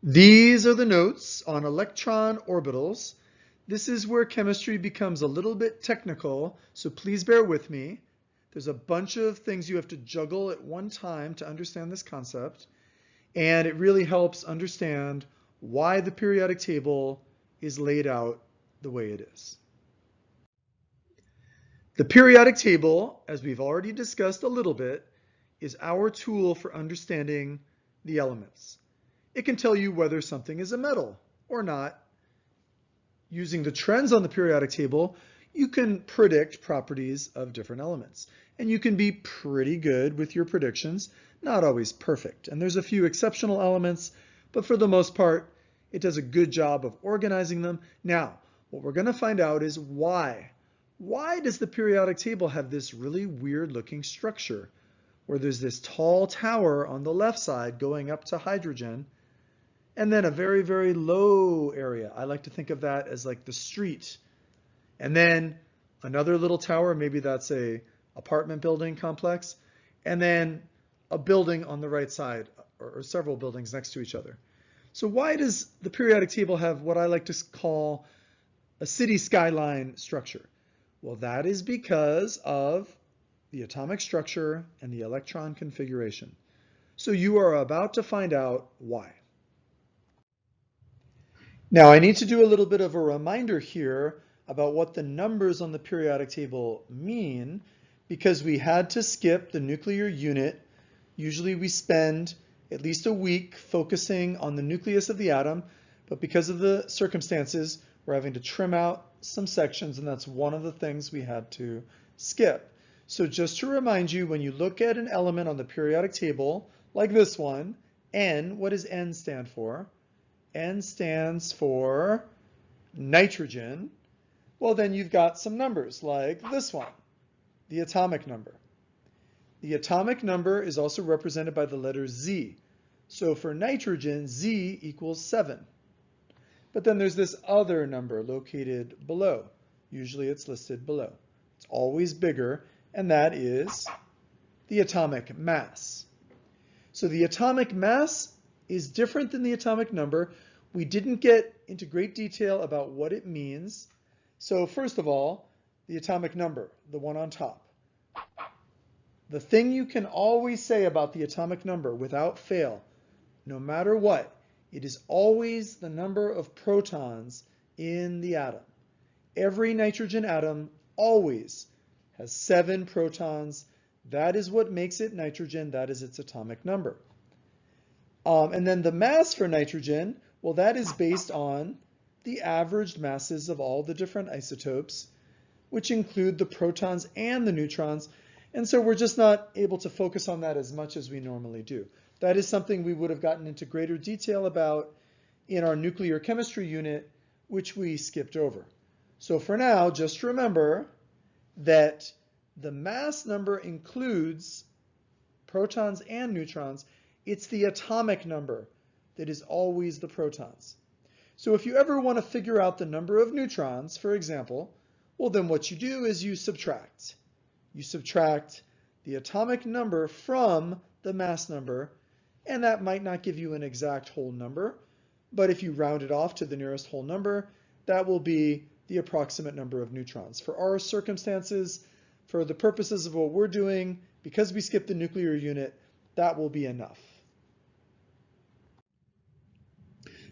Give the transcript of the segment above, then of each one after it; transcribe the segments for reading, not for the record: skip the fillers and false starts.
These are the notes on electron orbitals. This is where chemistry becomes a little bit technical, so please bear with me. There's a bunch of things you have to juggle at one time to understand this concept, and it really helps understand why the periodic table is laid out the way it is. The periodic table, as we've already discussed a little bit, is our tool for understanding the elements. It can tell you whether something is a metal or not. Using the trends on the periodic table, you can predict properties of different elements. And you can be pretty good with your predictions, not always perfect. And there's a few exceptional elements, but for the most part, it does a good job of organizing them. Now, what we're going to find out is why. Why does the periodic table have this really weird looking structure where there's this tall tower on the left side going up to hydrogen, and then a very, very low area? I like to think of that as like the street. And then another little tower, maybe that's a apartment building complex, and then a building on the right side, or several buildings next to each other. So why does the periodic table have what I like to call a city skyline structure? Well, that is because of the atomic structure and the electron configuration. So you are about to find out why. Now I need to do a little bit of a reminder here about what the numbers on the periodic table mean, because we had to skip the nuclear unit. Usually we spend at least a week focusing on the nucleus of the atom, but because of the circumstances, we're having to trim out some sections, and that's one of the things we had to skip. So just to remind you, when you look at an element on the periodic table, like this one, N, what does N stand for? N stands for nitrogen. Well, then you've got some numbers like this one, the atomic number. The atomic number is also represented by the letter Z. So for nitrogen, Z equals 7. But then there's this other number located below. Usually it's listed below. It's always bigger, and that is the atomic mass. So the atomic mass is different than the atomic number. We didn't get into great detail about what it means. So first of all, the atomic number, the one on top. The thing you can always say about the atomic number without fail, no matter what, it is always the number of protons in the atom. Every nitrogen atom always has 7 protons. That is what makes it nitrogen. That is its atomic number. And then the mass for nitrogen, well, that is based on the averaged masses of all the different isotopes, which include the protons and the neutrons. And so we're just not able to focus on that as much as we normally do. That is something we would have gotten into greater detail about in our nuclear chemistry unit, which we skipped over. So for now, just remember that the mass number includes protons and neutrons. It's the atomic number that is always the protons. So if you ever want to figure out the number of neutrons, for example, well, then what you do is you subtract. You subtract the atomic number from the mass number, and that might not give you an exact whole number, but if you round it off to the nearest whole number, that will be the approximate number of neutrons. For our circumstances, for the purposes of what we're doing, because we skipped the nuclear unit, that will be enough.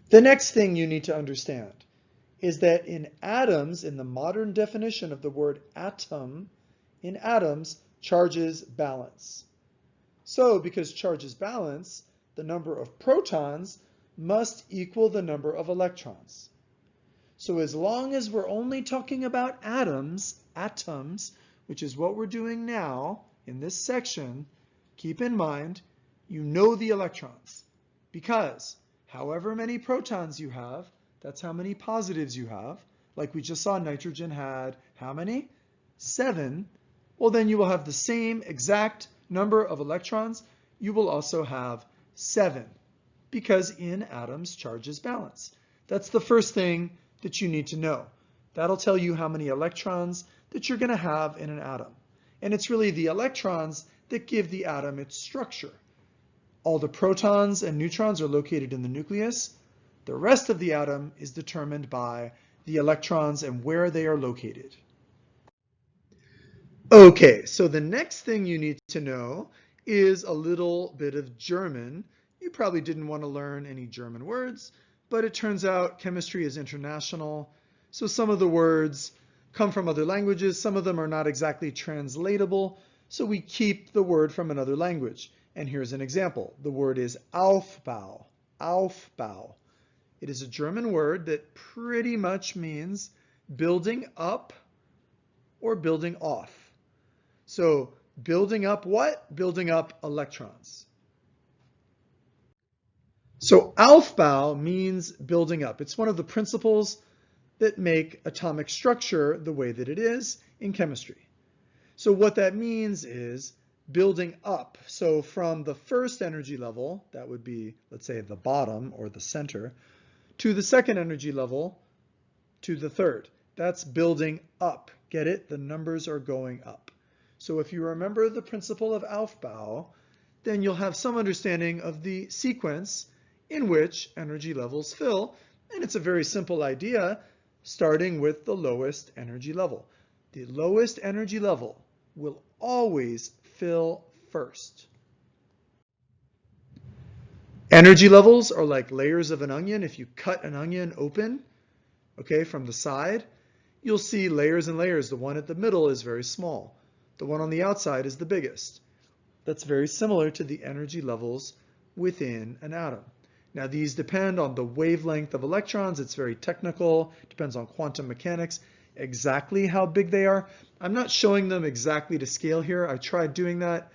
The next thing you need to understand is that in atoms, in the modern definition of the word atom, in atoms, charges balance. So because charges balance, the number of protons must equal the number of electrons. So as long as we're only talking about atoms, which is what we're doing now in this section, keep in mind, you know the electrons, because however many protons you have, that's how many positives you have. Like we just saw, nitrogen had how many? 7. Well, then you will have the same exact number of electrons. You will also have 7, because in atoms, charges balance. That's the first thing that you need to know. That'll tell you how many electrons that you're going to have in an atom. And it's really the electrons that give the atom its structure. All the protons and neutrons are located in the nucleus. The rest of the atom is determined by the electrons and where they are located. Okay, so the next thing you need to know is a little bit of German. You probably didn't want to learn any German words, but it turns out chemistry is international. So some of the words come from other languages. Some of them are not exactly translatable. So we keep the word from another language. And here's an example. The word is Aufbau. Aufbau. It is a German word that pretty much means building up or building off. So building up what? Building up electrons. So Aufbau means building up. It's one of the principles that make atomic structure the way that it is in chemistry. So what that means is building up. So from the first energy level, that would be, let's say, the bottom or the center, to the second energy level, to the third. That's building up. Get it? The numbers are going up. So if you remember the principle of Aufbau, then you'll have some understanding of the sequence in which energy levels fill. And it's a very simple idea, starting with the lowest energy level. The lowest energy level will always fill first. Energy levels are like layers of an onion. If you cut an onion open, okay, from the side, you'll see layers and layers. The one at the middle is very small. The one on the outside is the biggest. That's very similar to the energy levels within an atom. Now these depend on the wavelength of electrons. It's very technical, depends on quantum mechanics, exactly how big they are. I'm not showing them exactly to scale here. I tried doing that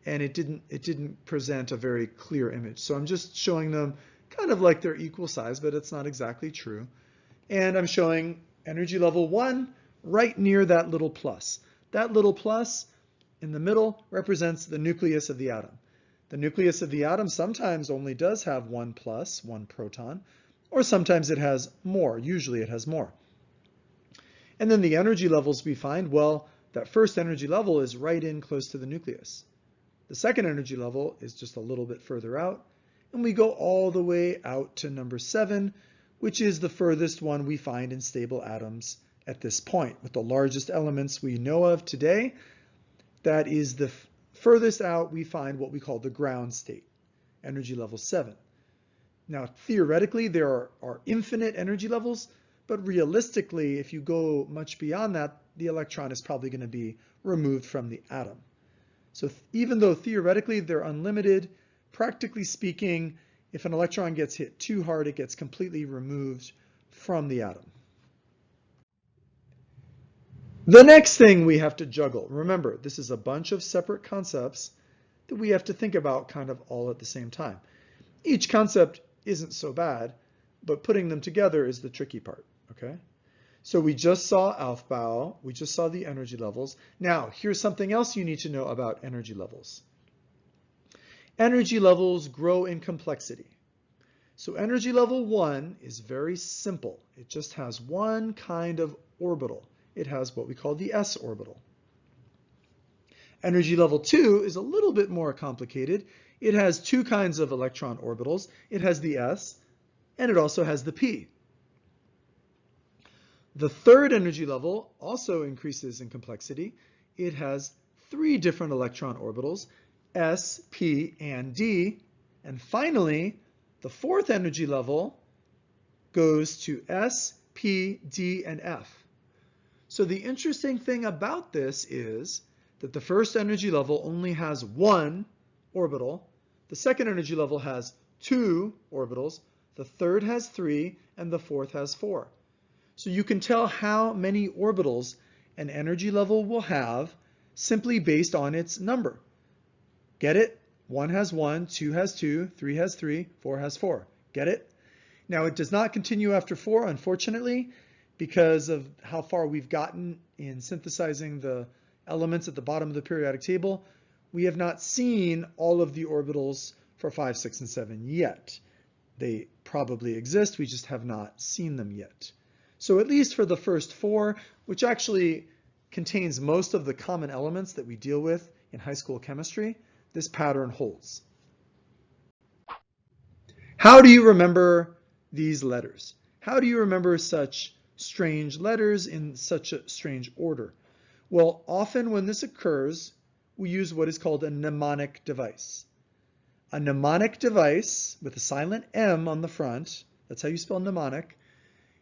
and it didn't present a very clear image. So I'm just showing them kind of like they're equal size, but it's not exactly true. And I'm showing energy level 1 right near that little plus. That little plus in the middle represents the nucleus of the atom. The nucleus of the atom sometimes only does have one plus, one proton, or sometimes it has more. Usually it has more. And then the energy levels we find, well, that first energy level is right in close to the nucleus. The second energy level is just a little bit further out, and we go all the way out to number 7, which is the furthest one we find in stable atoms at this point. With the largest elements we know of today, that is the furthest out we find what we call the ground state, energy level 7. Now, theoretically, there are infinite energy levels, but realistically, if you go much beyond that, the electron is probably going to be removed from the atom. So even though theoretically they're unlimited, practically speaking, if an electron gets hit too hard, it gets completely removed from the atom. The next thing we have to juggle, remember, this is a bunch of separate concepts that we have to think about kind of all at the same time. Each concept isn't so bad, but putting them together is the tricky part, okay? So we just saw Aufbau, we just saw the energy levels. Now, here's something else you need to know about energy levels. Energy levels grow in complexity. So energy level 1 is very simple. It just has one kind of orbital. It has what we call the s orbital. Energy level 2 is a little bit more complicated. It has two kinds of electron orbitals. It has the s, and it also has the p. The third energy level also increases in complexity. It has 3 different electron orbitals, s, p, and d. And finally, the fourth energy level goes to s, p, d, and f. So the interesting thing about this is that the first energy level only has 1 orbital, the second energy level has 2 orbitals, the third has 3, and the fourth has 4. So you can tell how many orbitals an energy level will have simply based on its number. Get it? 1 has 1, 2 has 2, 3 has 3, 4 has 4. Get it? Now it does not continue after 4, unfortunately, because of how far we've gotten in synthesizing the elements at the bottom of the periodic table. We have not seen all of the orbitals for 5, 6, and 7 yet. They probably exist, we just have not seen them yet. So at least for the first 4, which actually contains most of the common elements that we deal with in high school chemistry, this pattern holds. How do you remember these letters? How do you remember such strange letters in such a strange order? Well, often when this occurs, we use what is called a mnemonic device. A mnemonic device with a silent M on the front, that's how you spell mnemonic,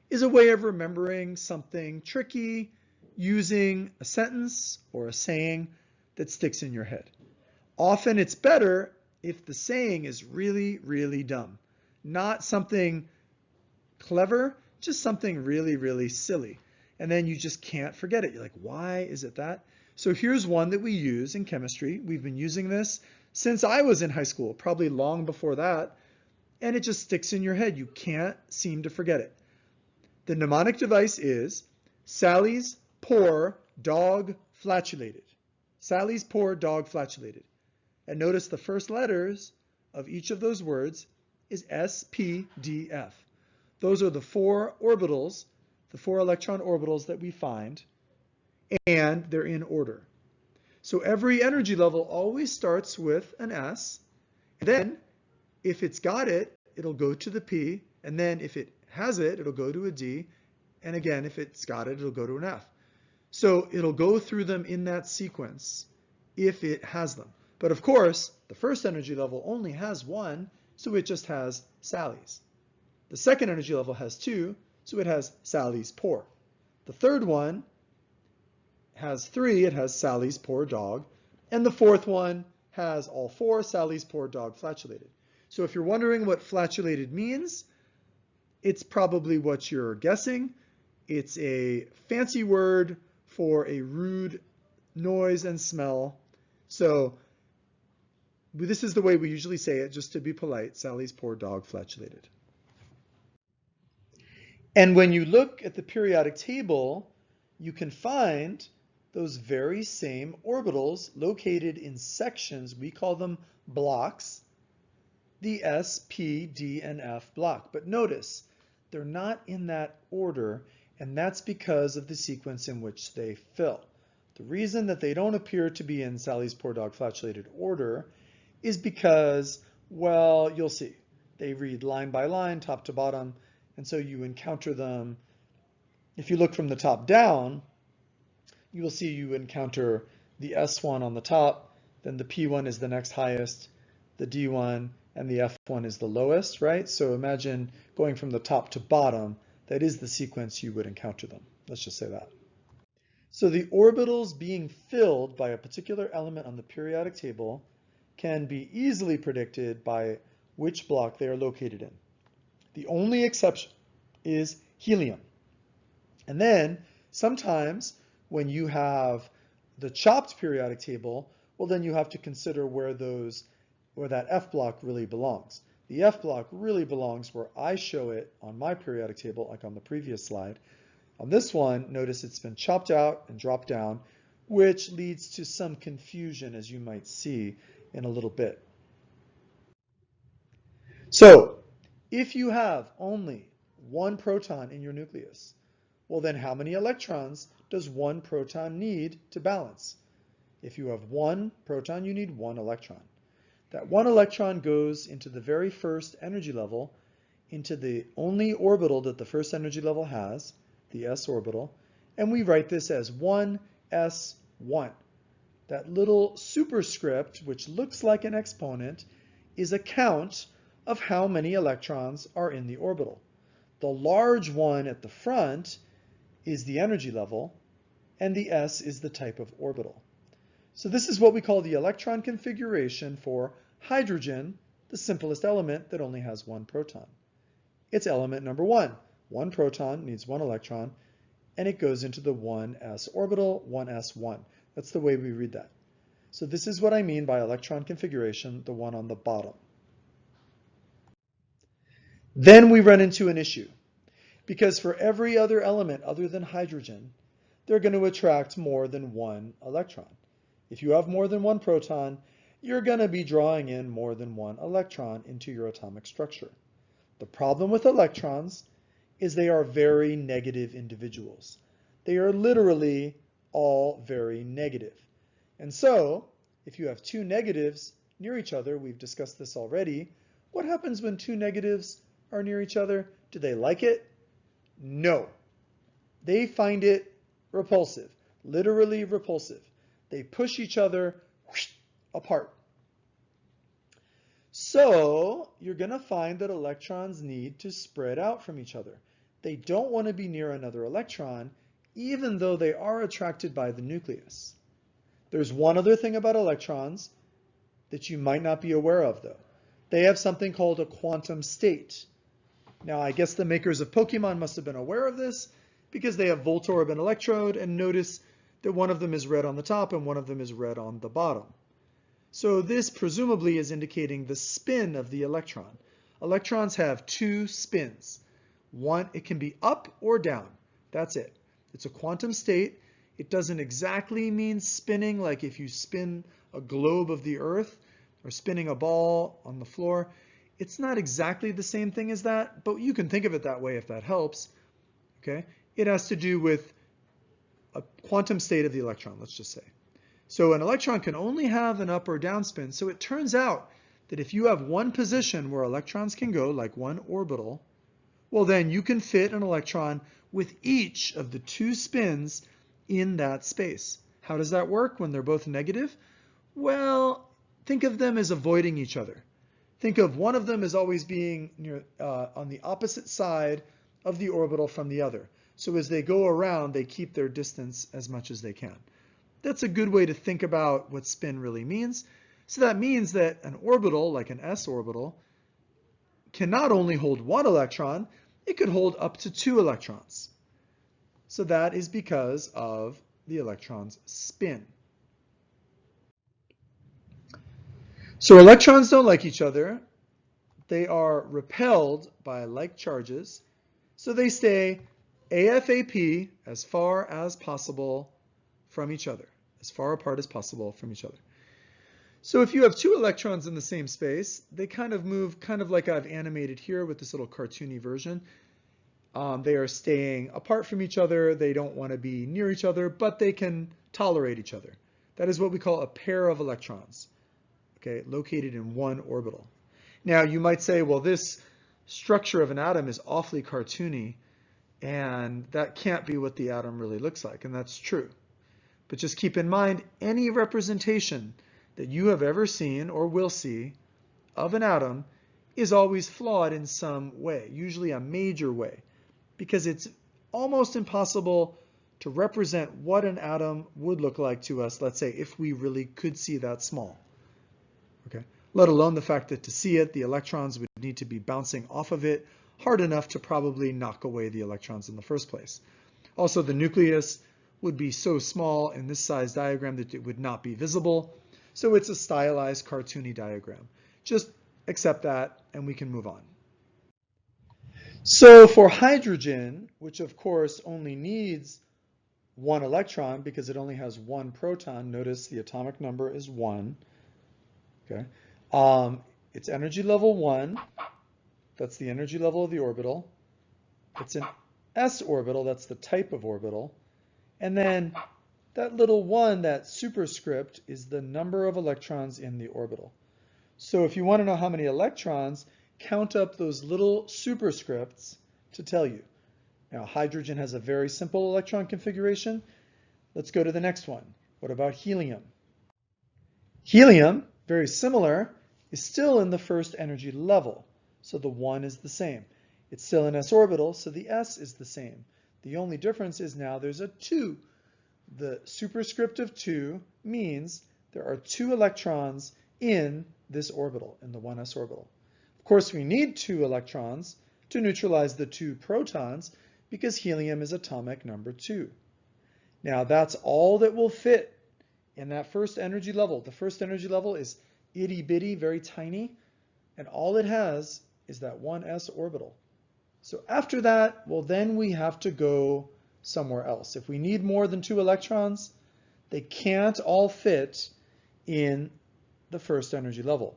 is a way of remembering something tricky using a sentence or a saying that sticks in your head. Often it's better if the saying is really, really dumb. Not something clever, just something really, really silly. And then you just can't forget it. You're like, why is it that? So here's one that we use in chemistry. We've been using this since I was in high school, probably long before that. And it just sticks in your head. You can't seem to forget it. The mnemonic device is Sally's poor dog flatulated. Sally's poor dog flatulated. And notice the first letters of each of those words is S, P, D, F. Those are the 4 orbitals, the 4 electron orbitals that we find, and they're in order. So every energy level always starts with an S, and then if it's got it, it'll go to the P, and then if it has it, it'll go to a D, and again, if it's got it, it'll go to an F. So it'll go through them in that sequence if it has them. But of course, the first energy level only has 1, so it just has Sally's. The second energy level has 2, so it has Sally's poor. The third one has 3, it has Sally's poor dog. And the fourth one has all 4, Sally's poor dog flatulated. So if you're wondering what flatulated means, it's probably what you're guessing. It's a fancy word for a rude noise and smell. So this is the way we usually say it, just to be polite. Sally's poor dog flatulated. And when you look at the periodic table, you can find those very same orbitals located in sections. We call them blocks, the S, P, D, and F block. But notice, they're not in that order, and that's because of the sequence in which they fill. The reason that they don't appear to be in Sally's poor dog flatulated order is because, well, you'll see. They read line by line, top to bottom, and so you encounter them. If you look from the top down, you will see you encounter the S1 on the top, then the P1 is the next highest, the D1, and the F1 is the lowest, right? So imagine going from the top to bottom, that is the sequence you would encounter them. Let's just say that. So the orbitals being filled by a particular element on the periodic table can be easily predicted by which block they are located in. The only exception is helium. And then sometimes when you have the chopped periodic table, well, then you have to consider where that F block really belongs. The F block really belongs where I show it on my periodic table, like on the previous slide. On this one, notice it's been chopped out and dropped down, which leads to some confusion, as you might see in a little bit. So, if you have only 1 proton in your nucleus, well then how many electrons does 1 proton need to balance? If you have 1 proton, you need 1 electron. That 1 electron goes into the very first energy level, into the only orbital that the first energy level has, the s orbital, and we write this as 1s1. That little superscript, which looks like an exponent, is a count of how many electrons are in the orbital. The large one at the front is the energy level, and the s is the type of orbital. So this is what we call the electron configuration for hydrogen, the simplest element that only has 1 proton. It's element number 1. 1 proton needs 1 electron, and it goes into the 1s orbital, 1s1. That's the way we read that. So this is what I mean by electron configuration, the one on the bottom. Then we run into an issue, because for every other element other than hydrogen, they're going to attract more than 1 electron. If you have more than 1 proton, you're going to be drawing in more than 1 electron into your atomic structure. The problem with electrons is they are very negative individuals. They are literally all very negative. And so, if you have 2 negatives near each other, we've discussed this already, What happens when two negatives are near each other? Do they like it? No. They find it repulsive, literally repulsive. They push each other apart. So you're going to find that electrons need to spread out from each other. They don't want to be near another electron, even though they are attracted by the nucleus. There's one other thing about electrons that you might not be aware of, though. They have something called a quantum state. Now, I guess the makers of Pokemon must have been aware of this because they have Voltorb and Electrode, and notice that one of them is red on the top and one of them is red on the bottom. So this presumably is indicating the spin of the electron. Electrons have two spins. One, it can be up or down. That's it. It's a quantum state. It doesn't exactly mean spinning, like if you spin a globe of the Earth or spinning a ball on the floor. It's not exactly the same thing as that, but you can think of it that way if that helps. Okay? It has to do with a quantum state of the electron, let's just say. So an electron can only have an up or down spin. So it turns out that if you have one position where electrons can go, like one orbital, well then you can fit an electron with each of the two spins in that space. How does that work when they're both negative? Well, think of them as avoiding each other. Think of one of them as always being near, on the opposite side of the orbital from the other. So as they go around, they keep their distance as much as they can. That's a good way to think about what spin really means. So that means that an orbital, like an s orbital, can not only hold one electron, it could hold up to two electrons. So that is because of the electron's spin. So electrons don't like each other. They are repelled by like charges. So they stay AFAP, as far as possible from each other, as far apart as possible from each other. So if you have two electrons in the same space, they kind of move kind of like I've animated here with this little cartoony version. They are staying apart from each other. They don't want to be near each other, but they can tolerate each other. That is what we call a pair of electrons, okay, located in one orbital. Now you might say, well, this structure of an atom is awfully cartoony, and that can't be what the atom really looks like, and that's true. But just keep in mind, any representation that you have ever seen or will see of an atom is always flawed in some way, usually a major way, because it's almost impossible to represent what an atom would look like to us, let's say, if we really could see that small. Okay? Let alone the fact that to see it, the electrons would need to be bouncing off of it hard enough to probably knock away the electrons in the first place. Also, the nucleus would be so small in this size diagram that it would not be visible. So it's a stylized, cartoony diagram. Just accept that and we can move on. So for hydrogen, which of course only needs one electron because it only has one proton, notice the atomic number is 1. Okay. It's energy level 1. That's the energy level of the orbital. It's an s orbital. That's the type of orbital. And then that little 1, that superscript, is the number of electrons in the orbital. So if you want to know how many electrons, count up those little superscripts to tell you. Now, hydrogen has a very simple electron configuration. Let's go to the next one. What about helium? Helium, very similar, is still in the first energy level. So the 1 is the same. It's still an s orbital, so the s is the same. The only difference is now there's a 2. The superscript of 2 means there are 2 electrons in this orbital, in the 1s orbital. Of course, we need 2 electrons to neutralize the 2 protons because helium is atomic number 2. Now, that's all that will fit in that first energy level. The first energy level is itty bitty, very tiny, and all it has is that 1s orbital. So after that, well, then we have to go somewhere else. If we need more than 2 electrons, they can't all fit in the first energy level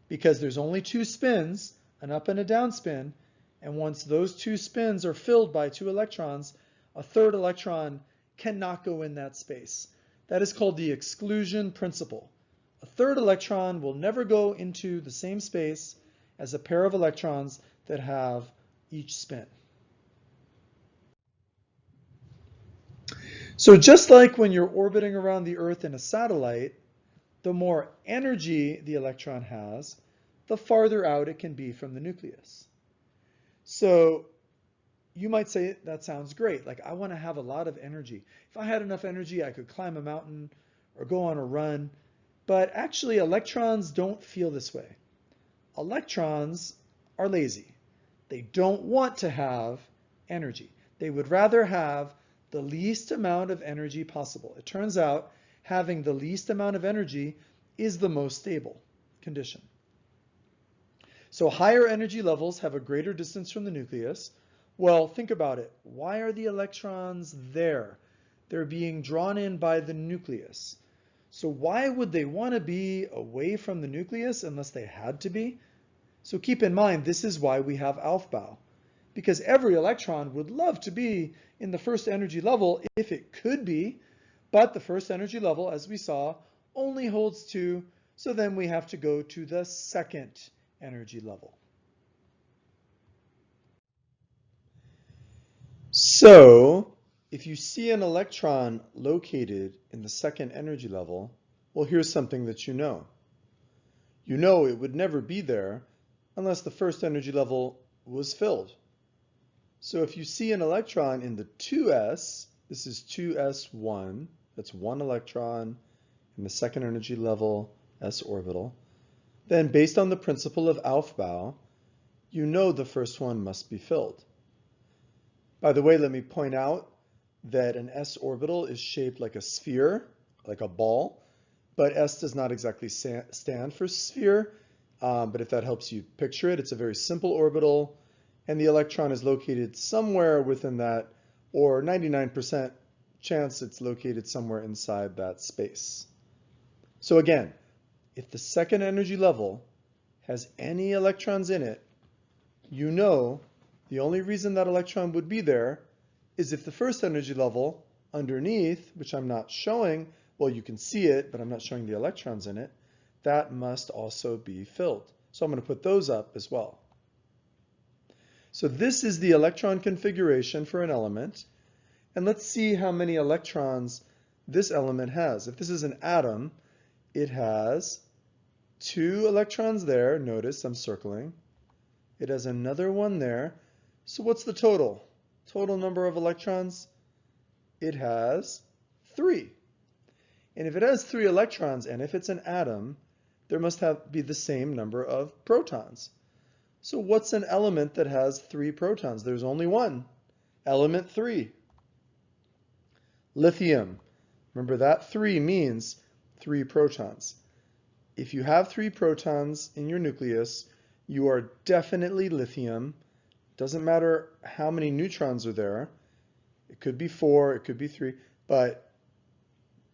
because there's only 2 spins, an up and a down spin, and once those 2 spins are filled by 2 electrons, a third electron cannot go in that space. That is called the exclusion principle. A third electron will never go into the same space as a pair of electrons that have each spin. So just like when you're orbiting around the Earth in a satellite, the more energy the electron has, the farther out it can be from the nucleus. So you might say, that sounds great. Like, I want to have a lot of energy. If I had enough energy, I could climb a mountain or go on a run. But actually, electrons don't feel this way. Electrons are lazy. They don't want to have energy. They would rather have the least amount of energy possible. It turns out having the least amount of energy is the most stable condition. So higher energy levels have a greater distance from the nucleus. Well, think about it. Why are the electrons there? They're being drawn in by the nucleus. So why would they want to be away from the nucleus unless they had to be? So keep in mind, this is why we have Aufbau, because every electron would love to be in the first energy level if it could be, but the first energy level, as we saw, only holds 2, so then we have to go to the second energy level. So, if you see an electron located in the second energy level, well, here's something that you know. You know it would never be there unless the first energy level was filled. So if you see an electron in the 2s, this is 2s1, that's one electron in the second energy level, s orbital, then based on the principle of Aufbau, you know the first one must be filled. By the way, let me point out that an s orbital is shaped like a sphere, like a ball, but s does not exactly stand for sphere, but if that helps you picture it, it's a very simple orbital, and the electron is located somewhere within that, or 99% chance it's located somewhere inside that space. So again, if the second energy level has any electrons in it, you know the only reason that electron would be there is if the first energy level underneath, which I'm not showing, well, you can see it, but I'm not showing the electrons in it, that must also be filled. So I'm going to put those up as well. So this is the electron configuration for an element, and let's see how many electrons this element has. If this is an atom, it has 2 electrons there. Notice I'm circling. It has another one there. So what's the total? Total number of electrons? It has 3. And if it has 3 electrons, and if it's an atom, there must be the same number of protons. So what's an element that has 3 protons? There's only one. Element 3. Lithium. Remember that 3 means 3 protons. If you have 3 protons in your nucleus, you are definitely lithium. Doesn't matter how many neutrons are there. It could be 4, it could be 3, but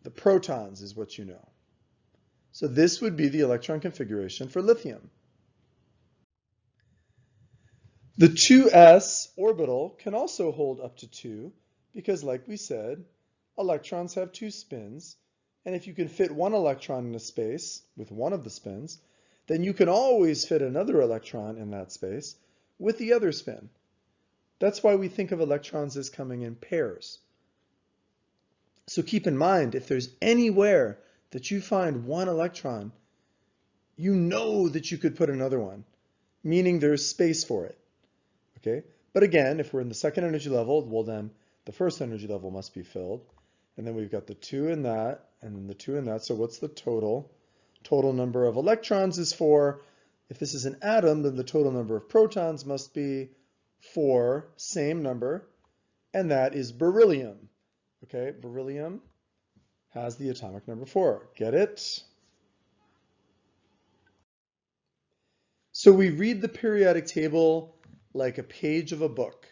the protons is what you know. So this would be the electron configuration for lithium. The 2s orbital can also hold up to 2 because, like we said, electrons have 2 spins, and if you can fit one electron in a space with one of the spins, then you can always fit another electron in that space with the other spin. That's why we think of electrons as coming in pairs. So keep in mind, if there's anywhere that you find one electron, you know that you could put another one, meaning there's space for it. Okay? But again, if we're in the second energy level, well then the first energy level must be filled. And then we've got the 2 in that, and then the 2 in that. So what's the total? Total number of electrons is 4. If this is an atom, then the total number of protons must be 4, same number, and that is beryllium. Okay, beryllium has the atomic number 4. Get it? So we read the periodic table like a page of a book.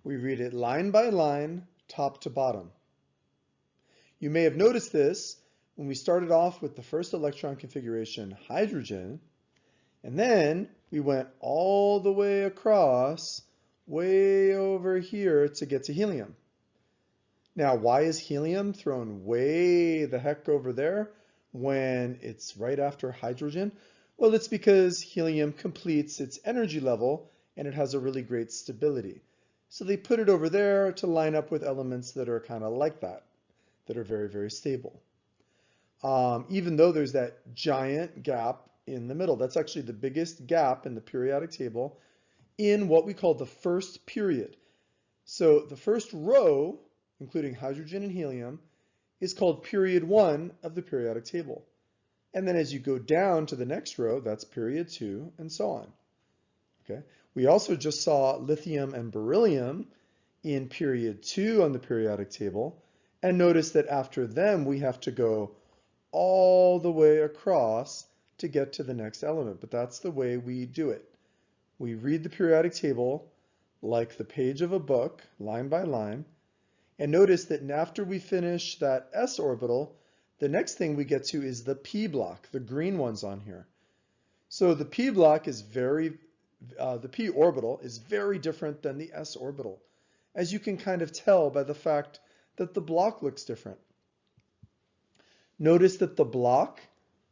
We read it line by line, top to bottom. You may have noticed this when we started off with the first electron configuration, hydrogen, and then we went all the way across, way over here to get to helium. Now, why is helium thrown way the heck over there when it's right after hydrogen? Well, it's because helium completes its energy level and it has a really great stability. So they put it over there to line up with elements that are kind of like that are very, very stable. Even though there's that giant gap in the middle. That's actually the biggest gap in the periodic table in what we call the first period. So the first row, including hydrogen and helium, is called period 1 of the periodic table. And then as you go down to the next row, that's period 2, and so on. Okay. We also just saw lithium and beryllium in period 2 on the periodic table, and notice that after them we have to go all the way across to get to the next element, but that's the way we do it. We read the periodic table like the page of a book, line by line, and notice that after we finish that s orbital, the next thing we get to is the p block, the green ones on here. So the p block is the p orbital is very different than the s orbital, as you can kind of tell by the fact that the block looks different. Notice that the block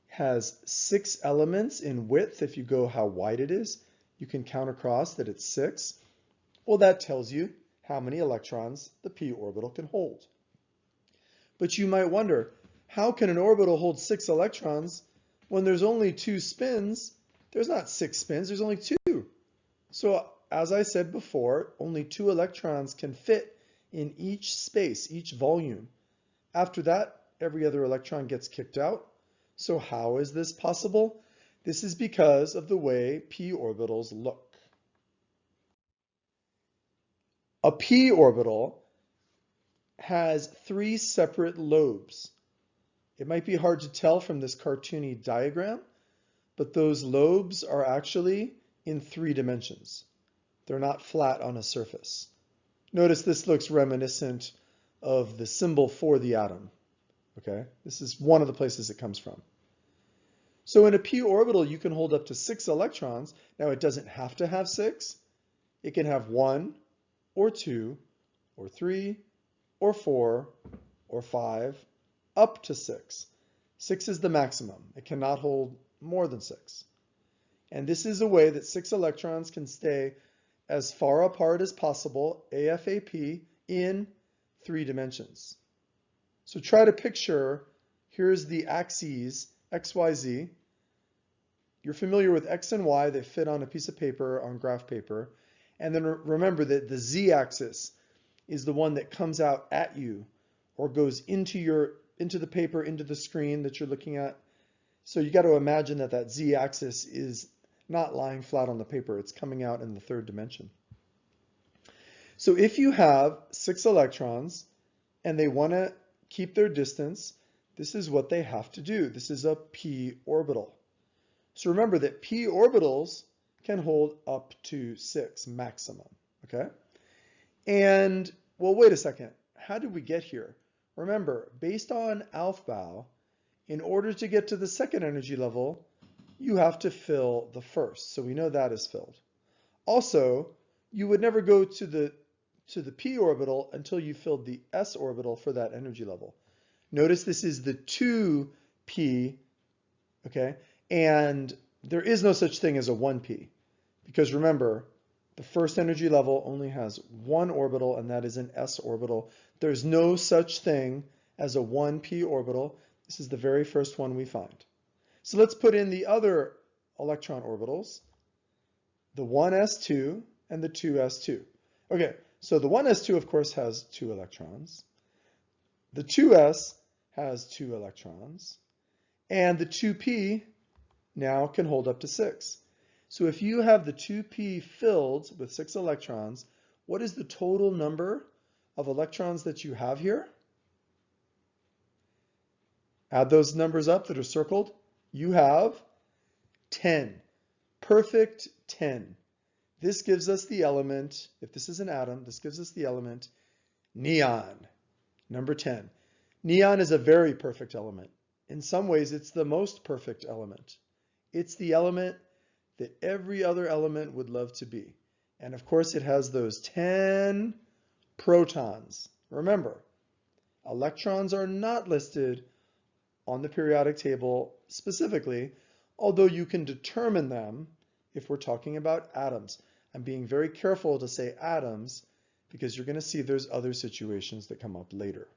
has 6 elements in width. If you go how wide it is, you can count across that it's 6. Well, that tells you how many electrons the p orbital can hold. But you might wonder, how can an orbital hold 6 electrons when there's only 2 spins? There's not 6 spins, there's only 2. So as I said before, only 2 electrons can fit in each space, each volume. After that, every other electron gets kicked out. So how is this possible? This is because of the way p orbitals look. A p orbital has 3 separate lobes. It might be hard to tell from this cartoony diagram, but those lobes are actually in 3 dimensions. They're not flat on a surface. Notice this looks reminiscent of the symbol for the atom. Okay, this is one of the places it comes from. So in a p orbital, you can hold up to 6 electrons. Now it doesn't have to have 6. It can have 1 or 2 or 3 or 4 or 5 up to 6. 6 is the maximum. It cannot hold more than 6. And this is a way that 6 electrons can stay as far apart as possible, AFAP, in 3 dimensions. So try to picture, here's the axes, X, Y, Z. You're familiar with X and Y, they fit on a piece of paper, on graph paper. And then remember that the Z-axis is the one that comes out at you or goes into the paper, into the screen that you're looking at. So you got to imagine that that Z-axis is not lying flat on the paper, it's coming out in the 3rd dimension. So if you have 6 electrons and they want to keep their distance, this is what they have to do. This is a p orbital. So remember that p orbitals can hold up to 6 maximum, okay? And, well, wait a second. How did we get here? Remember, based on Aufbau, in order to get to the 2nd energy level, you have to fill the 1st. So we know that is filled. Also, you would never go to the p orbital until you filled the s orbital for that energy level. Notice this is the 2p, okay? And there is no such thing as a 1p, because remember, the 1st energy level only has 1 orbital, and that is an s orbital. There's no such thing as a 1p orbital. This is the very first one we find. So let's put in the other electron orbitals, the 1s2 and the 2s2. Okay, so the 1s2, of course, has 2 electrons. The 2s has 2 electrons. And the 2p now can hold up to 6. So if you have the 2p filled with 6 electrons, what is the total number of electrons that you have here? Add those numbers up that are circled. You have 10. Perfect 10. This gives us the element, if this is an atom, this gives us the element neon, number 10. Neon is a very perfect element. In some ways, it's the most perfect element. It's the element that every other element would love to be. And of course, it has those 10 protons. Remember, electrons are not listed on the periodic table specifically, although you can determine them if we're talking about atoms. I'm being very careful to say atoms because you're going to see there's other situations that come up later.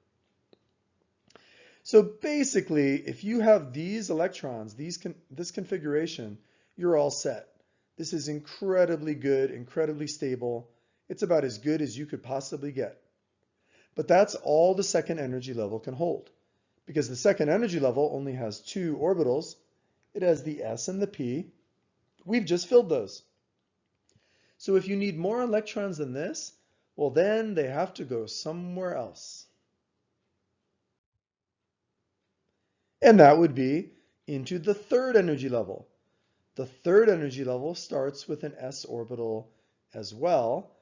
So basically, if you have these electrons, this configuration, you're all set. This is incredibly good, incredibly stable. It's about as good as you could possibly get. But that's all the second energy level can hold, because the second energy level only has 2 orbitals. It has the s and the p. We've just filled those. So if you need more electrons than this, well, then they have to go somewhere else. And that would be into the third energy level. The third energy level starts with an s orbital as well,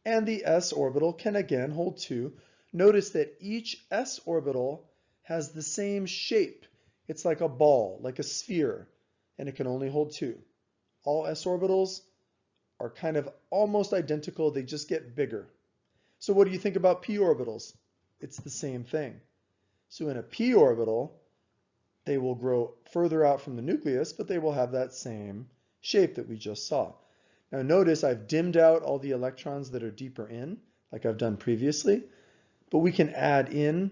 and the s orbital can again hold 2. Notice that each s orbital has the same shape. It's like a ball, like a sphere, and it can only hold 2. All s orbitals are kind of almost identical, they just get bigger. So what do you think about p orbitals? It's the same thing. So in a p orbital, they will grow further out from the nucleus, but they will have that same shape that we just saw. Now notice I've dimmed out all the electrons that are deeper in, like I've done previously, but we can add in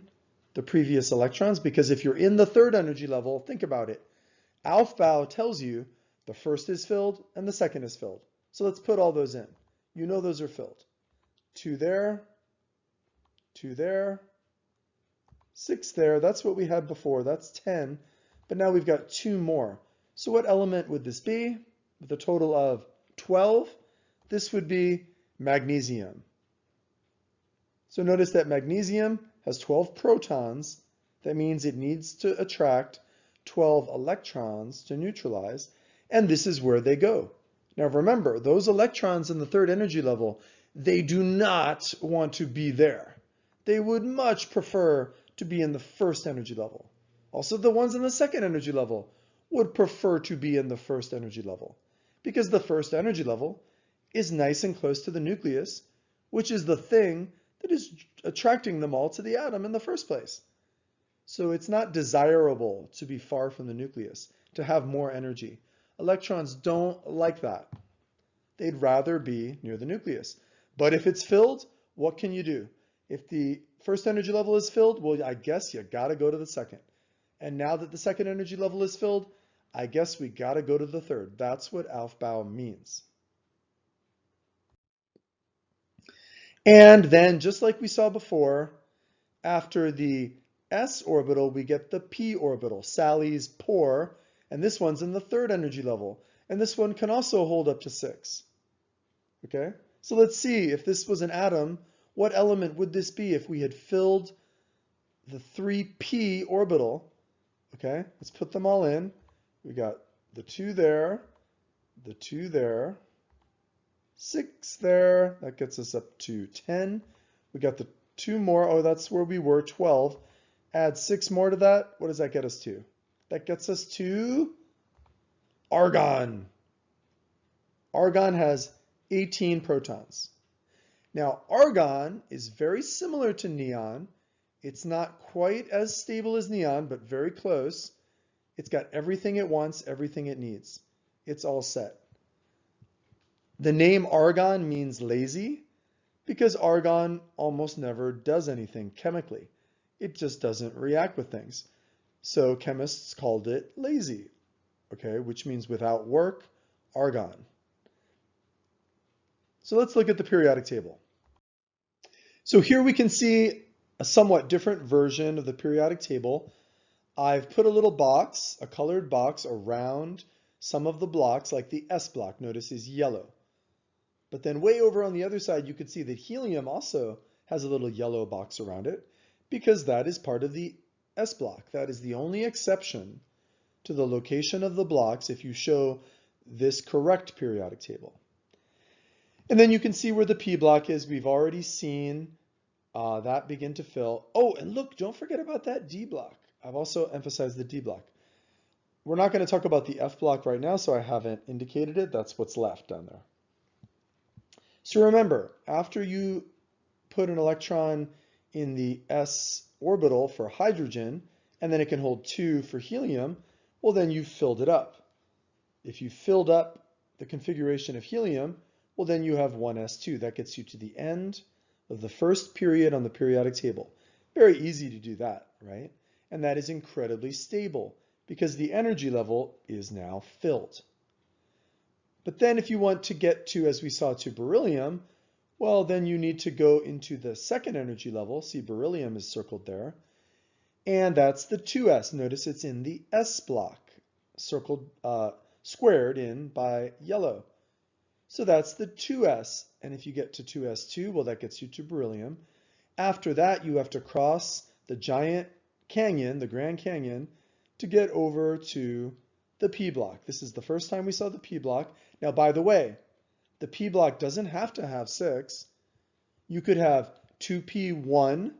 the previous electrons, because if you're in the third energy level, think about it. Aufbau tells you the first is filled and the second is filled. So let's put all those in. You know those are filled. 2 there, 2 there, 6 there. That's what we had before. That's 10. But now we've got 2 more. So what element would this be? With a total of 12, this would be magnesium. So notice that magnesium has 12 protons. That means it needs to attract 12 electrons to neutralize, and this is where they go. Now remember, those electrons in the third energy level, they do not want to be there. They would much prefer to be in the first energy level. Also, the ones in the second energy level would prefer to be in the first energy level, because the first energy level is nice and close to the nucleus, which is the thing that is attracting them all to the atom in the first place. So it's not desirable to be far from the nucleus, to have more energy. Electrons don't like that. They'd rather be near the nucleus. But if it's filled, what can you do? If the first energy level is filled, well, I guess you gotta go to the second. And now that the second energy level is filled, I guess we gotta go to the third. That's what Aufbau means. And then, just like we saw before, after the s orbital, we get the p orbital, Sally's pour, and this one's in the third energy level. And this one can also hold up to 6. Okay? So let's see, if this was an atom, what element would this be if we had filled the 3p orbital? Okay, let's put them all in. We got the 2 there, the 2 there, 6 there, that gets us up to 10. We got the 2 more, oh, that's where we were, 12. Add 6 more to that, what does that get us to? That gets us to argon. Argon has 18 protons. Now, argon is very similar to neon. It's not quite as stable as neon, but very close. It's got everything it wants, everything it needs. It's all set. The name argon means lazy because argon almost never does anything chemically. It just doesn't react with things. So chemists called it lazy, okay, which means without work, argon. So let's look at the periodic table. So here we can see a somewhat different version of the periodic table. I've put a little box, a colored box, around some of the blocks, like the S block, notice is yellow. But then way over on the other side, you can see that helium also has a little yellow box around it, because that is part of the S block. That is the only exception to the location of the blocks if you show this correct periodic table. And then you can see where the P block is. We've already seen that begin to fill. Oh, and look, don't forget about that D block. I've also emphasized the D block. We're not going to talk about the F block right now, so I haven't indicated it. That's what's left down there. So remember, after you put an electron in the s orbital for hydrogen, and then it can hold 2 for helium, well, then you've filled it up. If you filled up the configuration of helium, well, then you have 1s2. That gets you to the end of the first period on the periodic table. Very easy to do that, right? And that is incredibly stable because the energy level is now filled. But then if you want to get to, as we saw, to beryllium, well, then you need to go into the second energy level. See, beryllium is circled there. And that's the 2s. Notice it's in the s block, circled, squared in by yellow. So that's the 2s. And if you get to 2s2, well, that gets you to beryllium. After that, you have to cross the giant canyon, the Grand Canyon, to get over to the p block. This is the first time we saw the p block. Now, by the way, the p block doesn't have to have 6. You could have 2p1,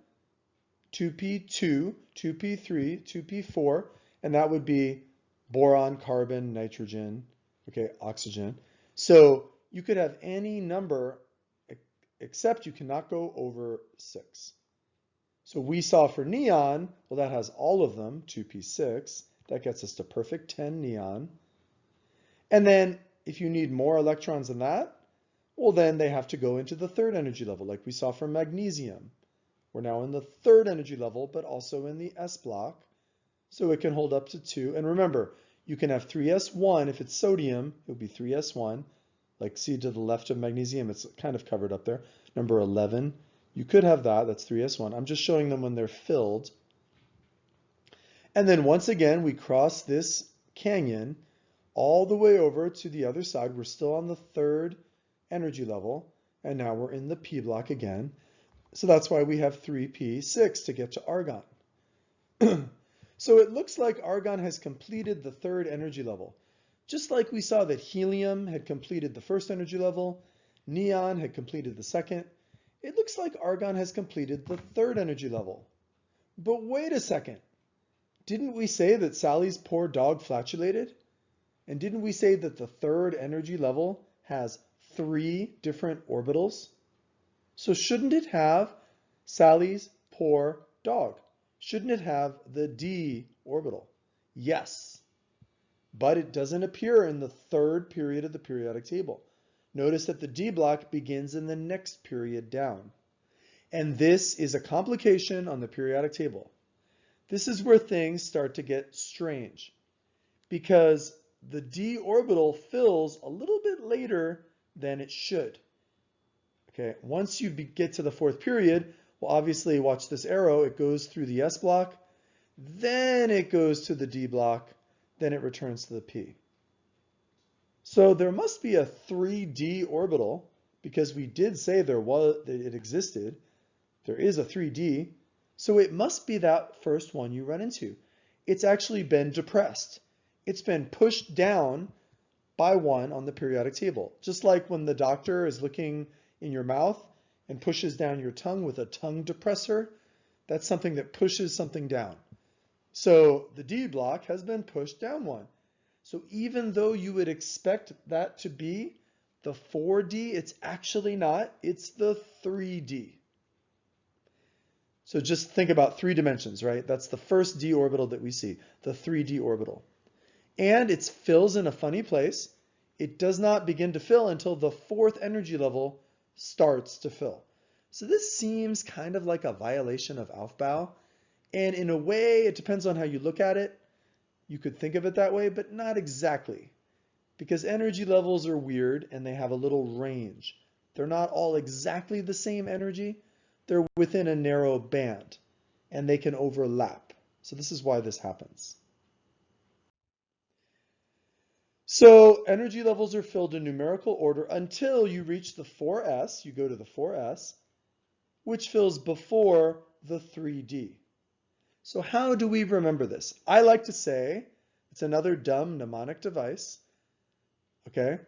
2p2, 2p3, 2p4, and that would be boron, carbon, nitrogen, okay, oxygen. So you could have any number except you cannot go over 6. So we saw for neon, well, that has all of them, 2p6. That gets us to perfect 10 neon. And then if you need more electrons than that, well, then they have to go into the third energy level, like we saw for magnesium. We're now in the third energy level, but also in the s block. So it can hold up to 2. And remember, you can have 3s1 if it's sodium, it would be 3s1. Like see to the left of magnesium, it's kind of covered up there. Number 11, you could have that, that's 3s1. I'm just showing them when they're filled. And then once again, we cross this canyon all the way over to the other side. We're still on the third energy level, and now we're in the p block again. So that's why we have 3p6 to get to argon. So it looks like argon has completed the third energy level. Just like we saw that helium had completed the first energy level, neon had completed the second, it looks like argon has completed the third energy level. But wait a second. Didn't we say that Sally's poor dog flatulated? And didn't we say that the third energy level has 3 different orbitals? So shouldn't it have Sally's poor dog? Shouldn't it have the d orbital? Yes. But it doesn't appear in the third period of the periodic table. Notice that the d block begins in the next period down. And this is a complication on the periodic table. This is where things start to get strange because the d orbital fills a little bit later than it should. Okay, once you get to the fourth period, well, obviously watch this arrow, it goes through the s block, then it goes to the d block, then it returns to the p. So there must be a 3d orbital because we did say it existed. There is a 3d, so it must be that first one you run into. It's actually been depressed. It's been pushed down by 1 on the periodic table. Just like when the doctor is looking in your mouth and pushes down your tongue with a tongue depressor, that's something that pushes something down. So the D block has been pushed down 1. So even though you would expect that to be the 4D, it's actually not. It's the 3D. So just think about 3 dimensions, right? That's the first d orbital that we see, the 3D orbital. And it fills in a funny place. It does not begin to fill until the 4th energy level starts to fill. So this seems kind of like a violation of Aufbau. And in a way, it depends on how you look at it. You could think of it that way, but not exactly. Because energy levels are weird and they have a little range. They're not all exactly the same energy. They're within a narrow band and they can overlap. So this is why this happens. So energy levels are filled in numerical order until you reach the 4s. You go to the 4s, which fills before the 3d. So how do we remember this? I like to say, it's another dumb mnemonic device, okay?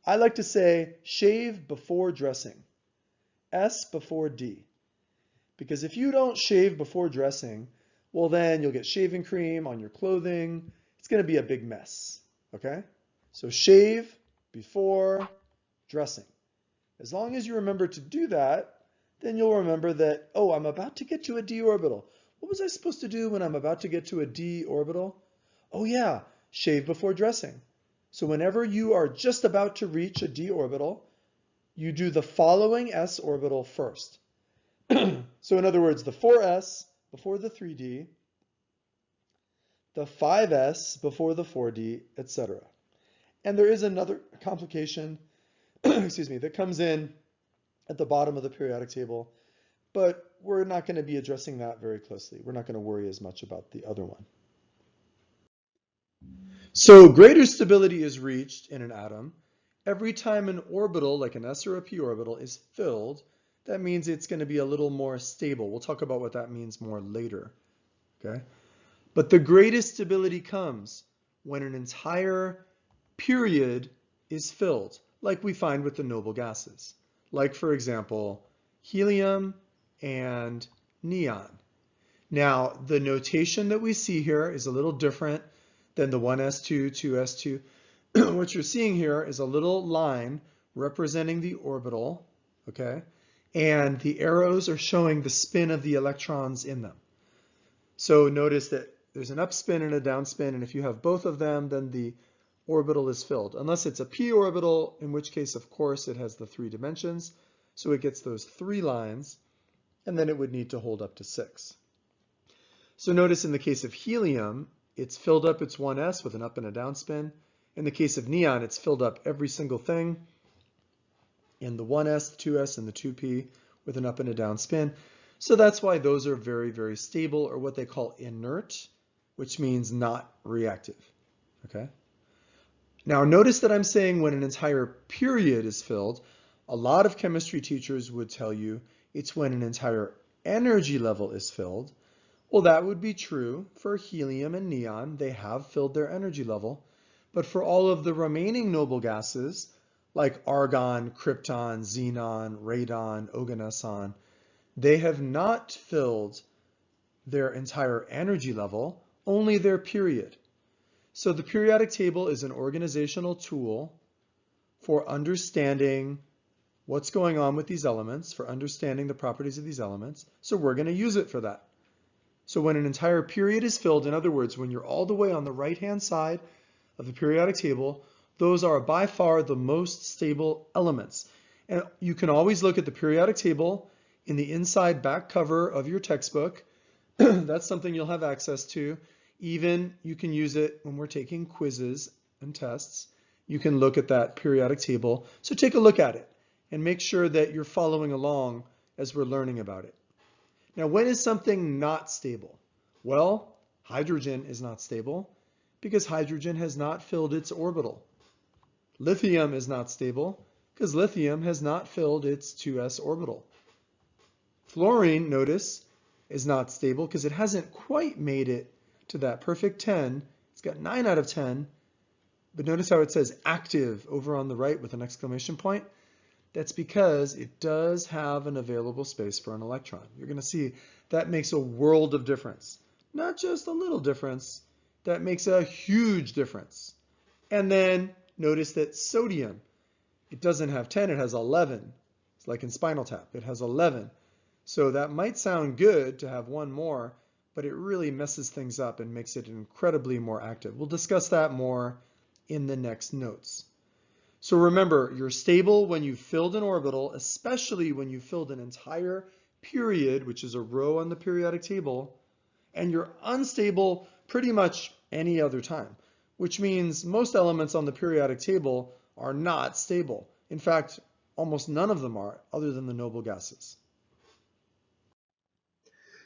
I like to say shave before dressing, S before D. Because if you don't shave before dressing, well then you'll get shaving cream on your clothing. It's going to be a big mess, okay? So shave before dressing. As long as you remember to do that, then you'll remember that, oh, I'm about to get to a d orbital. What was I supposed to do when I'm about to get to a d orbital? Oh yeah, shave before dressing. So whenever you are just about to reach a d orbital, you do the following s orbital first. So in other words, the 4s before the 3d, the 5s before the 4d, etc. And there is another complication, excuse me, that comes in at the bottom of the periodic table, but we're not going to be addressing that very closely. We're not going to worry as much about the other one. So greater stability is reached in an atom every time an orbital, like an s or a p orbital, is filled. That means it's going to be a little more stable. We'll talk about what that means more later. Okay? But the greatest stability comes when an entire period is filled, like we find with the noble gases. Like, for example, helium and neon. Now, the notation that we see here is a little different than the 1s2, 2s2. What you're seeing here is a little line representing the orbital, okay? And the arrows are showing the spin of the electrons in them. So notice that there's an upspin and a downspin, and if you have both of them, then the orbital is filled. Unless it's a p orbital, in which case, of course, it has the 3 dimensions, so it gets those 3 lines, and then it would need to hold up to 6. So notice in the case of helium, it's filled up its 1s with an up and a down spin. In the case of neon, it's filled up every single thing in the 1s, the 2s, and the 2p with an up and a down spin. So that's why those are very, very stable, or what they call inert, which means not reactive. Okay? Now notice that I'm saying when an entire period is filled. A lot of chemistry teachers would tell you it's when an entire energy level is filled. Well, that would be true for helium and neon. They have filled their energy level. But for all of the remaining noble gases, like argon, krypton, xenon, radon, oganesson, they have not filled their entire energy level, only their period. So the periodic table is an organizational tool for understanding what's going on with these elements, for understanding the properties of these elements. So we're going to use it for that. So when an entire period is filled, in other words, when you're all the way on the right-hand side of the periodic table, those are by far the most stable elements. And you can always look at the periodic table in the inside back cover of your textbook. That's something you'll have access to. Even you can use it when we're taking quizzes and tests. You can look at that periodic table. So take a look at it and make sure that you're following along as we're learning about it. Now, when is something not stable? Well, hydrogen is not stable because hydrogen has not filled its orbital. Lithium is not stable because lithium has not filled its 2s orbital. Fluorine, notice, is not stable because it hasn't quite made it to that perfect 10. It's got 9 out of 10, but notice how it says active over on the right with an exclamation point. That's because it does have an available space for an electron. You're going to see that makes a world of difference. Not just a little difference, that makes a huge difference. And then notice that sodium, it doesn't have 10, it has 11. It's like in Spinal Tap, it has 11. So that might sound good to have one more, but it really messes things up and makes it incredibly more active. We'll discuss that more in the next notes. So remember, you're stable when you filled an orbital, especially when you filled an entire period, which is a row on the periodic table, and you're unstable pretty much any other time, which means most elements on the periodic table are not stable. In fact, almost none of them are, other than the noble gases.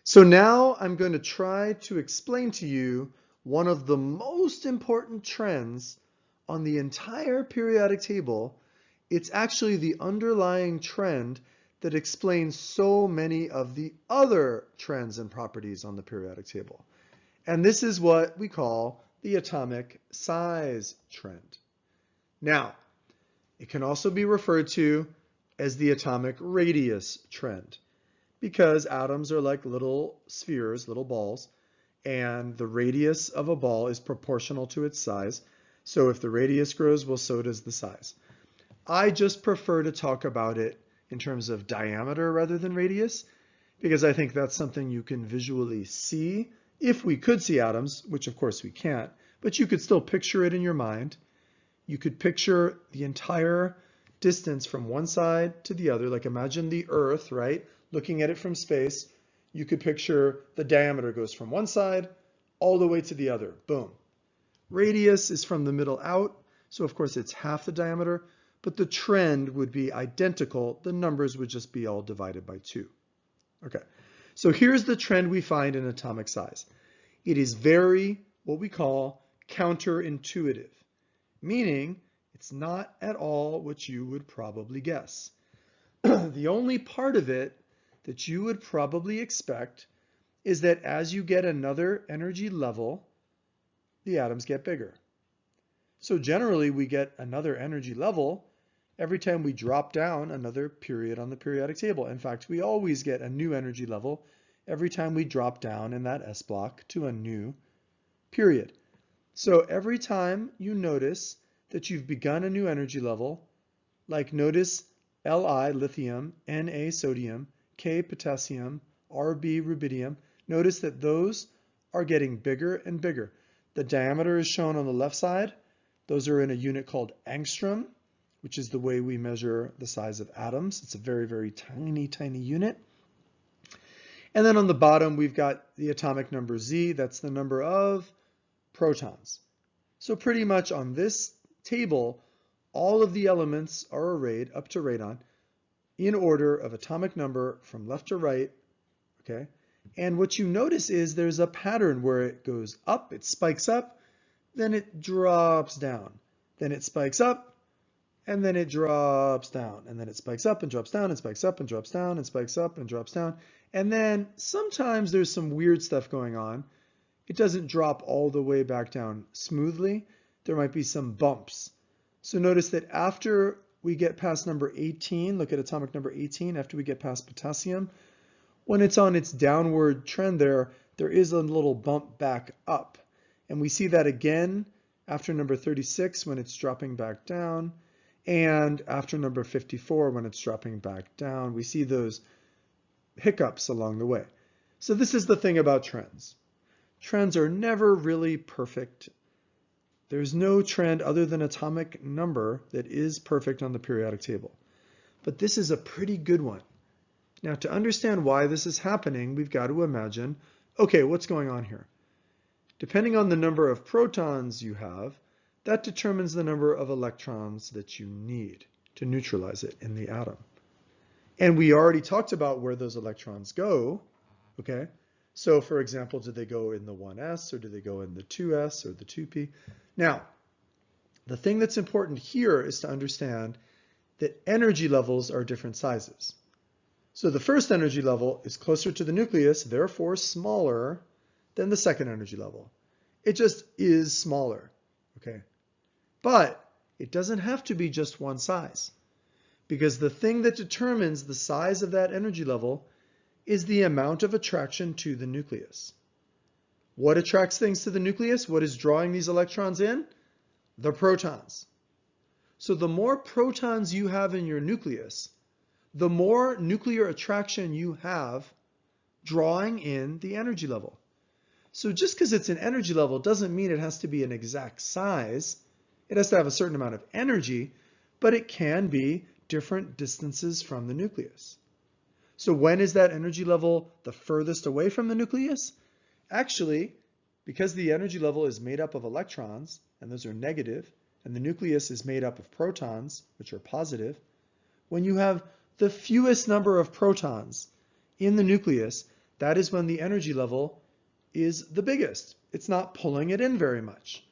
So now I'm going to try to explain to you one of the most important trends on the entire periodic table. It's actually the underlying trend that explains so many of the other trends and properties on the periodic table. And this is what we call the atomic size trend. Now, it can also be referred to as the atomic radius trend, because atoms are like little spheres, little balls, and the radius of a ball is proportional to its size. So if the radius grows, well, so does the size. I just prefer to talk about it in terms of diameter rather than radius, because I think that's something you can visually see. If we could see atoms, which of course we can't, but you could still picture it in your mind. you could picture the entire distance from one side to the other. Like imagine the Earth, right? Looking at it from space, you could picture the diameter goes from one side all the way to the other. Boom. Radius is from the middle out, so of course it's half the diameter, but the trend would be identical. The numbers would just be all divided by 2. Okay, so here's the trend we find in atomic size. It is very, what we call, counterintuitive, meaning it's not at all what you would probably guess. The only part of it that you would probably expect is that as you get another energy level, the atoms get bigger. So generally we get another energy level every time we drop down another period on the periodic table. In fact, we always get a new energy level every time we drop down in that S block to a new period. So every time you notice that you've begun a new energy level, like notice Li, lithium, Na, sodium, K, potassium, Rb, rubidium, notice that those are getting bigger and bigger. The diameter is shown on the left side. Those are in a unit called angstrom, which is the way we measure the size of atoms. It's a very, very tiny, tiny unit. And then on the bottom, we've got the atomic number Z. That's the number of protons. So pretty much on this table, all of the elements are arrayed up to radon in order of atomic number from left to right, okay? And what you notice is there's a pattern where it goes up, it spikes up, then it drops down. Then it spikes up, and then it drops down. And then it spikes up and drops down, and spikes up and drops down, and spikes up and drops down. And then sometimes there's some weird stuff going on. It doesn't drop all the way back down smoothly. There might be some bumps. So notice that after we get past number 18, look at atomic number 18, after we get past potassium, when it's on its downward trend there is a little bump back up. And we see that again after number 36 when it's dropping back down, and after number 54 when it's dropping back down. We see those hiccups along the way. So this is the thing about trends. Trends are never really perfect. There's no trend other than atomic number that is perfect on the periodic table. But this is a pretty good one. Now, to understand why this is happening, we've got to imagine, okay, what's going on here? Depending on the number of protons you have, that determines the number of electrons that you need to neutralize it in the atom. And we already talked about where those electrons go, okay? So for example, do they go in the 1s or do they go in the 2s or the 2p? Now, the thing that's important here is to understand that energy levels are different sizes. So the first energy level is closer to the nucleus, therefore smaller than the second energy level. It just is smaller, okay? But it doesn't have to be just one size, because the thing that determines the size of that energy level is the amount of attraction to the nucleus. What attracts things to the nucleus? What is drawing these electrons in? The protons. So the more protons you have in your nucleus, the more nuclear attraction you have drawing in the energy level. So just because it's an energy level doesn't mean it has to be an exact size. It has to have a certain amount of energy, but it can be different distances from the nucleus. So when is that energy level the furthest away from the nucleus? Actually, because the energy level is made up of electrons, and those are negative, and the nucleus is made up of protons, which are positive, when you have the fewest number of protons in the nucleus, that is when the energy level is the biggest. It's not pulling it in very much.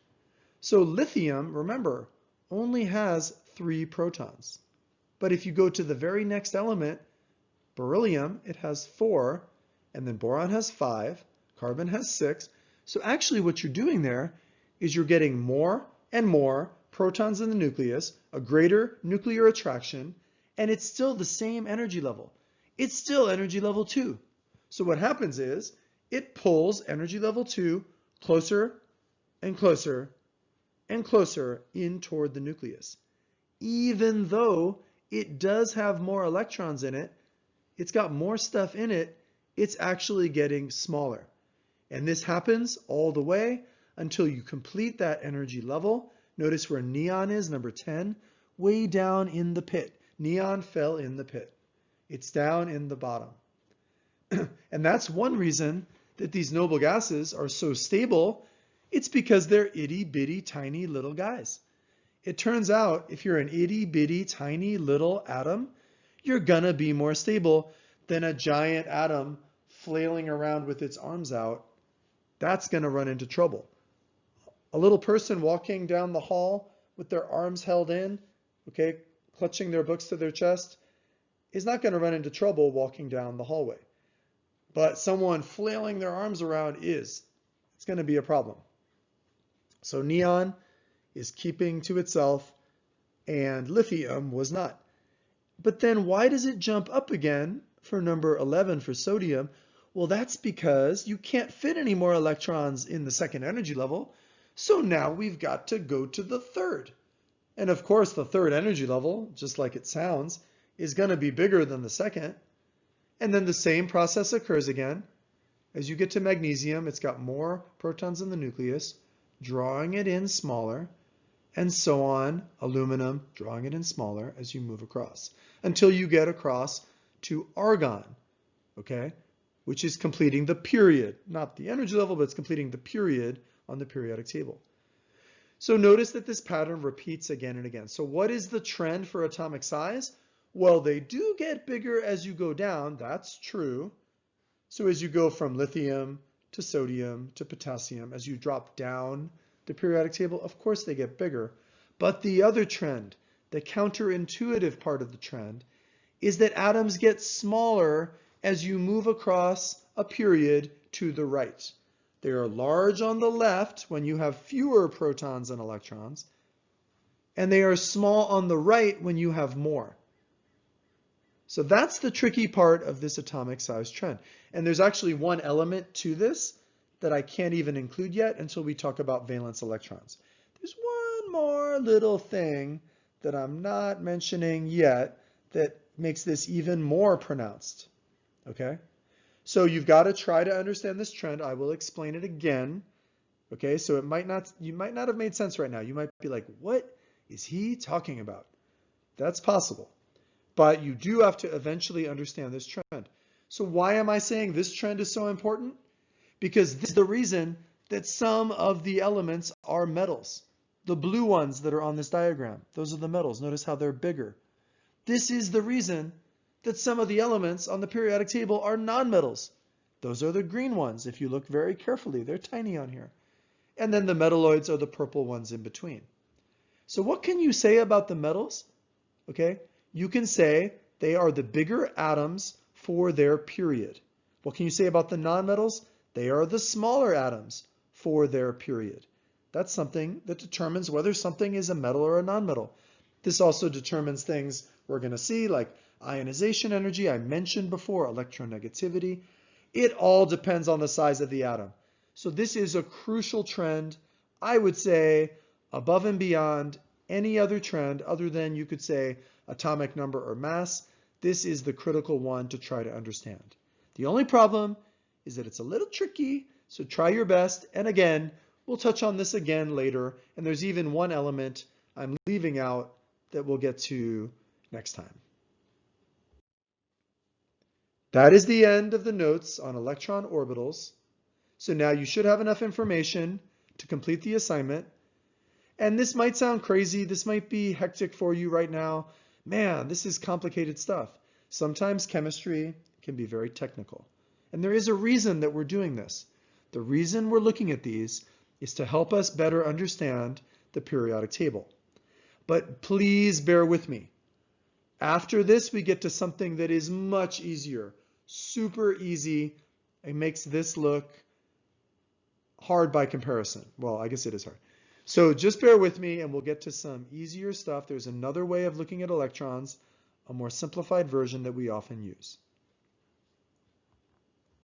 So lithium, remember, only has 3 protons. But if you go to the very next element, beryllium, it has 4, and then boron has 5, carbon has 6. So actually what you're doing there is you're getting more and more protons in the nucleus, a greater nuclear attraction, and it's still the same energy level. It's still energy level 2. So what happens is it pulls energy level 2 closer and closer and closer in toward the nucleus. Even though it does have more electrons in it, it's got more stuff in it, it's actually getting smaller. And this happens all the way until you complete that energy level. Notice where neon is, number 10, way down in the pit. Neon fell in the pit. It's down in the bottom. And that's one reason that these noble gases are so stable. It's because they're itty bitty tiny little guys. It turns out if you're an itty bitty tiny little atom, you're gonna be more stable than a giant atom flailing around with its arms out. That's gonna run into trouble. A little person walking down the hall with their arms held in, okay, clutching their books to their chest, is not gonna run into trouble walking down the hallway. But someone flailing their arms around is. It's going to be a problem. So neon is keeping to itself, and lithium was not. But then why does it jump up again for number 11 for sodium? Well, that's because you can't fit any more electrons in the second energy level. So now we've got to go to the third. And of course, the third energy level, just like it sounds, is going to be bigger than the second. And then the same process occurs again. As you get to magnesium, it's got more protons in the nucleus, drawing it in smaller, and so on. Aluminum, drawing it in smaller as you move across, until you get across to argon, okay, which is completing the period, not the energy level, but it's completing the period on the periodic table. So notice that this pattern repeats again and again. So what is the trend for atomic size? Well, they do get bigger as you go down, that's true. So as you go from lithium to sodium to potassium, as you drop down the periodic table, of course they get bigger. But the other trend, the counterintuitive part of the trend, is that atoms get smaller as you move across a period to the right. They are large on the left when you have fewer protons and electrons, and they are small on the right when you have more. So that's the tricky part of this atomic size trend. And there's actually one element to this that I can't even include yet until we talk about valence electrons. There's one more little thing that I'm not mentioning yet that makes this even more pronounced. Okay? So you've got to try to understand this trend. I will explain it again. Okay? So you might not have made sense right now. You might be like, what is he talking about? That's possible. But you do have to eventually understand this trend. So why am I saying this trend is so important? Because this is the reason that some of the elements are metals. The blue ones that are on this diagram, those are the metals. Notice how they're bigger. This is the reason that some of the elements on the periodic table are nonmetals. Those are the green ones. If you look very carefully, they're tiny on here. And then the metalloids are the purple ones in between. So what can you say about the metals? Okay. You can say they are the bigger atoms for their period. What can you say about the nonmetals? They are the smaller atoms for their period. That's something that determines whether something is a metal or a nonmetal. This also determines things we're going to see like ionization energy, I mentioned before, electronegativity. It all depends on the size of the atom. So this is a crucial trend, I would say, above and beyond any other trend other than you could say atomic number or mass. This is the critical one to try to understand. The only problem is that it's a little tricky, so try your best. And again, we'll touch on this again later. And there's even one element I'm leaving out that we'll get to next time. That is the end of the notes on electron orbitals. So now you should have enough information to complete the assignment. And this might sound crazy. This might be hectic for you right now. Man, this is complicated stuff. Sometimes chemistry can be very technical. And there is a reason that we're doing this. The reason we're looking at these is to help us better understand the periodic table. But please bear with me. After this, we get to something that is much easier, super easy. It makes this look hard by comparison. Well, I guess it is hard. So just bear with me and we'll get to some easier stuff. There's another way of looking at electrons, a more simplified version that we often use.